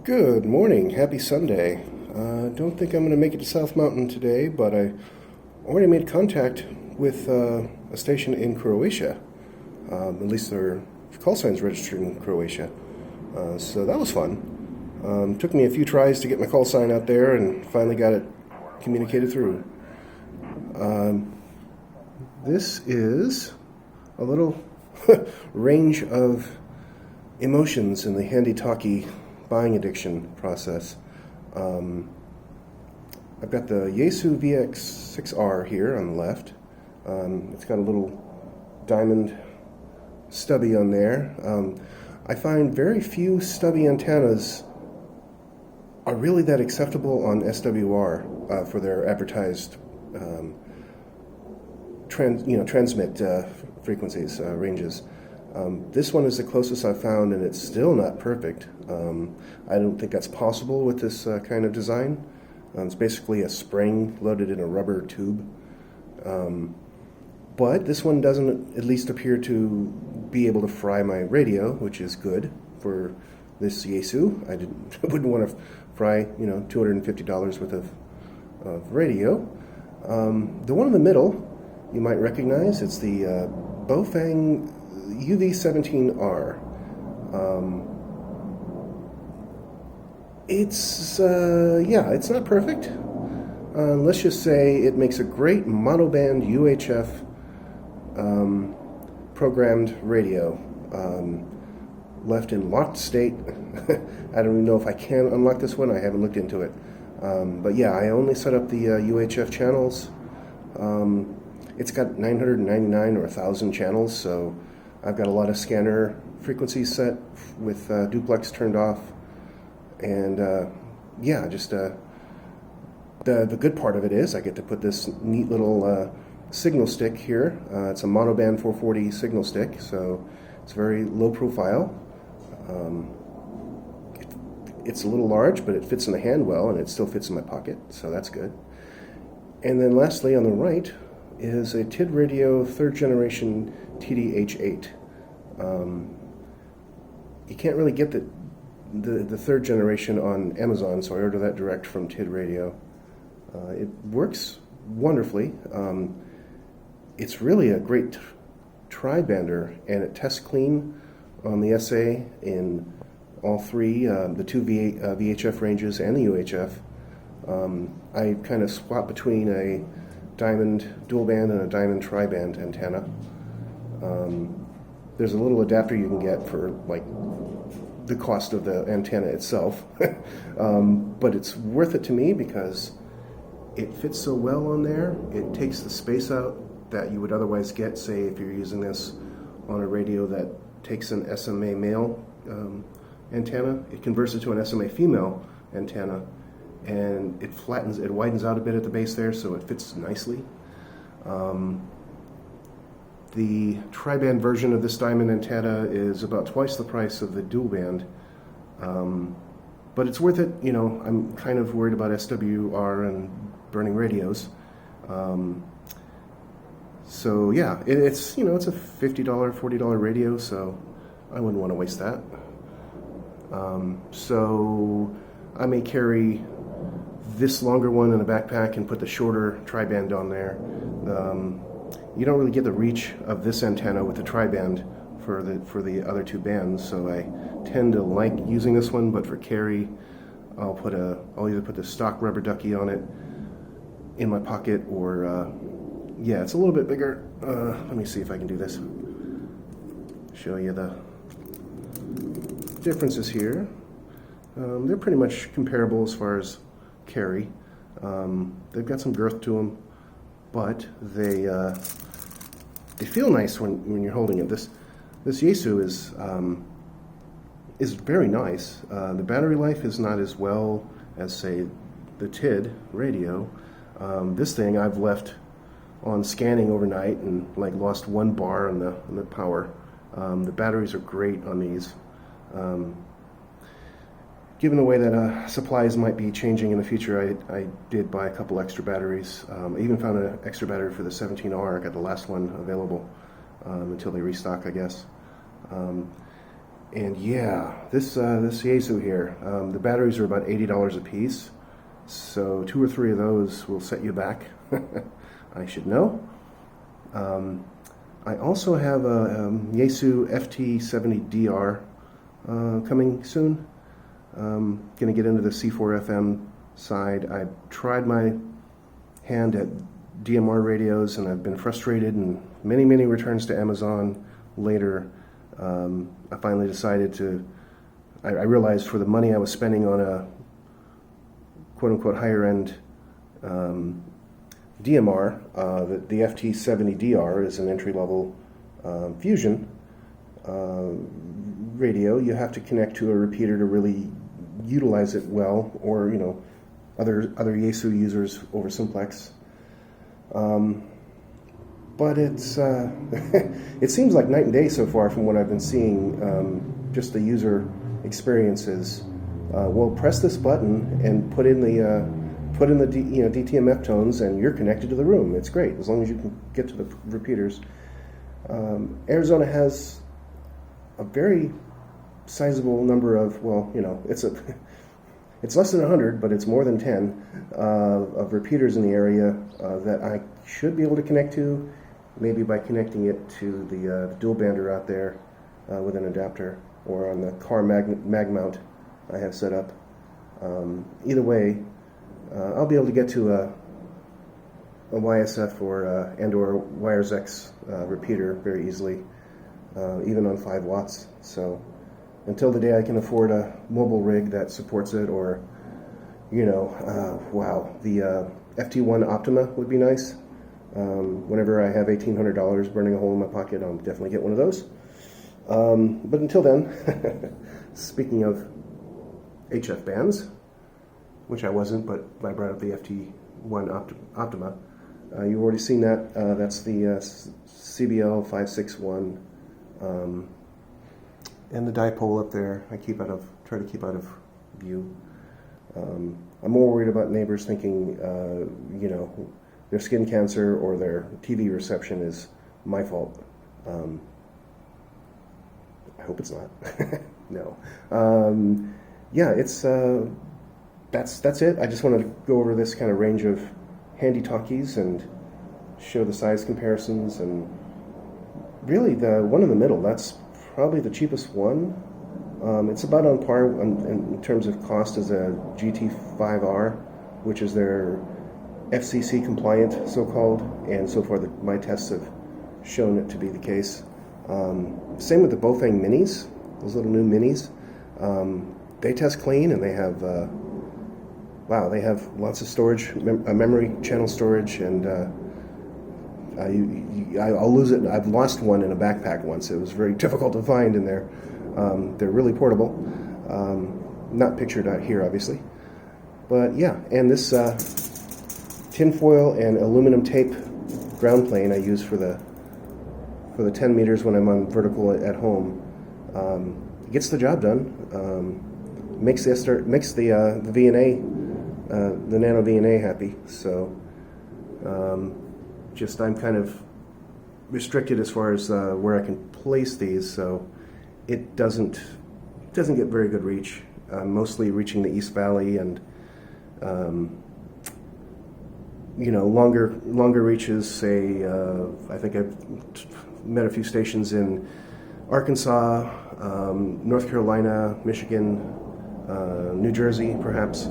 Good morning. Happy Sunday. Don't think I'm going to make it to South Mountain today, but I already made contact with a station in Croatia. At least their call sign's registered in Croatia. So that was fun. Took me a few tries to get my call sign out there and finally got it communicated through. This is a little range of emotions in the handy-talkie buying addiction process. I've got the Yaesu VX6R here on the left. It's got a little diamond stubby on there. I find very few stubby antennas are really that acceptable on SWR for their advertised transmit frequencies, ranges. This one is the closest I've found, and it's still not perfect. I don't think that's possible with this kind of design. It's basically a spring loaded in a rubber tube. But this one doesn't at least appear to be able to fry my radio, which is good for this Yaesu. I wouldn't want to fry, $250 worth of radio. The one in the middle, you might recognize. It's the Baofeng UV17R. It's not perfect. Let's just say it makes a great monoband UHF programmed radio, left in locked state. I don't even know if I can unlock this one. I haven't looked into it. But yeah, I only set up the UHF channels. It's got 999 or 1,000 channels, so I've got a lot of scanner frequencies set with duplex turned off. And the good part of it is I get to put this neat little signal stick here. It's a monoband 440 signal stick, so it's very low profile. It's a little large, but it fits in the hand well, and it still fits in my pocket, so that's good. And then lastly, on the right is a TID Radio 3rd generation TDH8. You can't really get the 3rd generation on Amazon, so I ordered that direct from TID Radio. It works wonderfully. It's really a great tri-bander, and it tests clean on the SA in all three, the two VHF ranges and the UHF. I kind of swap between a diamond dual band and a diamond tri-band antenna. There's a little adapter you can get for like the cost of the antenna itself, but it's worth it to me because it fits so well on there. It takes the space out that you would otherwise get, say, if you're using this on a radio that takes an SMA male antenna. It converts it to an SMA female antenna, and it widens out a bit at the base there, so it fits nicely. The tri-band version of this diamond antenna is about twice the price of the dual band, but it's worth it. I'm kind of worried about SWR and burning radios. So yeah, it's a $50, $40 radio, so I wouldn't want to waste that. So I may carry this longer one in a backpack and put the shorter tri-band on there. You don't really get the reach of this antenna with the tri-band for the other two bands, so I tend to like using this one. But for carry, I'll either put the stock rubber ducky on it in my pocket, or it's a little bit bigger. Let me see if I can do this. Show you the differences here. They're pretty much comparable as far as carry. They've got some girth to them, but they feel nice when you're holding it. This Yaesu is very nice. The battery life is not as well as, say, the TID radio. This thing I've left on scanning overnight and lost 1 bar on the power. The batteries are great on these. Given the way that supplies might be changing in the future, I did buy a couple extra batteries. I even found an extra battery for the 17R. I got the last one available until they restock, I guess. And yeah, this Yaesu here, the batteries are about $80 a piece, so 2 or 3 of those will set you back. I should know. I also have a Yaesu FT70DR coming soon. Going to get into the C4FM side. I've tried my hand at DMR radios, and I've been frustrated, and many returns to Amazon later. I finally decided to, I realized for the money I was spending on a quote-unquote higher-end DMR, that the FT70DR is an entry-level fusion radio. You have to connect to a repeater to really utilize it well, or other Yaesu users over simplex. But it's it seems like night and day so far from what I've been seeing. Just the user experiences. Well, press this button and put in the DTMF tones, and you're connected to the room. It's great as long as you can get to the repeaters. Arizona has a very sizable number of, it's less than 100, but it's more than 10 of repeaters in the area that I should be able to connect to, maybe by connecting it to the dual bander out there with an adapter, or on the car mag mount I have set up. Either way, I'll be able to get to a YSF or WiresX repeater very easily, even on 5 watts. So until the day I can afford a mobile rig that supports it, or the FT1 Optima would be nice. Whenever I have $1,800 burning a hole in my pocket, I'll definitely get one of those. But until then, speaking of HF bands, which I wasn't, but I brought up the FT1 Optima. You've already seen that. That's the CBL 561, and the dipole up there. I try to keep out of view. I'm more worried about neighbors thinking, their skin cancer or their TV reception is my fault. I hope it's not. No. It's that's it. I just wanted to go over this kind of range of handy talkies and show the size comparisons, and really the one in the middle, that's probably the cheapest one. It's about on par in terms of cost as a GT5R, which is their FCC compliant, so-called, and so far my tests have shown it to be the case. Same with the Bofang Minis, those little new Minis. They test clean, and they have they have lots of storage, memory channel storage, and I'll lose it. I've lost one in a backpack once. It was very difficult to find in there. They're really portable. Not pictured out here, obviously. But yeah, and this tinfoil and aluminum tape ground plane I use for the 10 meters when I'm on vertical at home. Gets the job done. Makes the VNA, the Nano VNA happy. So I'm kind of restricted as far as where I can place these, so it doesn't get very good reach. Mostly reaching the East Valley, and longer reaches. Say, I think I've met a few stations in Arkansas, North Carolina, Michigan, New Jersey, perhaps,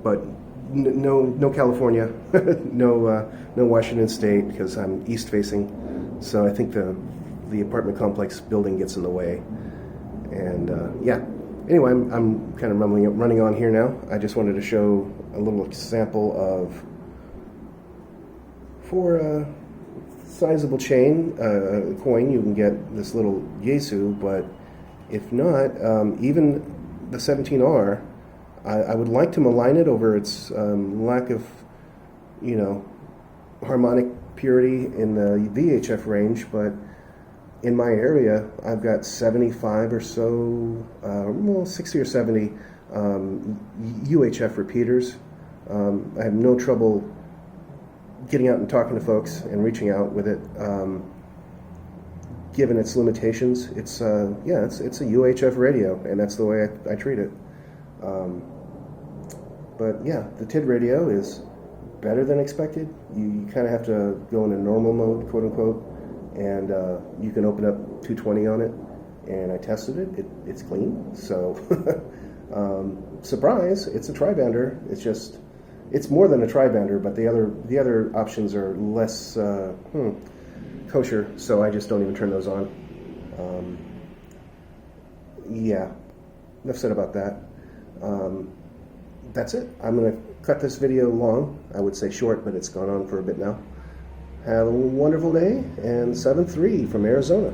but no California, no Washington State, because I'm east facing. So I think the apartment complex building gets in the way. And anyway, I'm kind of running on here now. I just wanted to show a little example of, for a sizable coin, you can get this little Yaesu, but if not, even the 17R, I would like to malign it over its lack of, harmonic purity in the VHF range, but in my area, I've got 75 or so, 60 or 70 UHF repeaters. I have no trouble getting out and talking to folks and reaching out with it. given its limitations, it's yeah, it's a UHF radio, and that's the way I treat it. But yeah, the TID radio is better than expected. You kind of have to go into normal mode, quote unquote, and you can open up 220 on it. And I tested it. It's clean. So surprise, it's a tri-bander. It's more than a tri-bander, but the other options are less kosher. So I just don't even turn those on. Yeah, enough said about that. That's it. I'm going to cut this video long. I would say short, but it's gone on for a bit now. Have a wonderful day, and 7-3 from Arizona.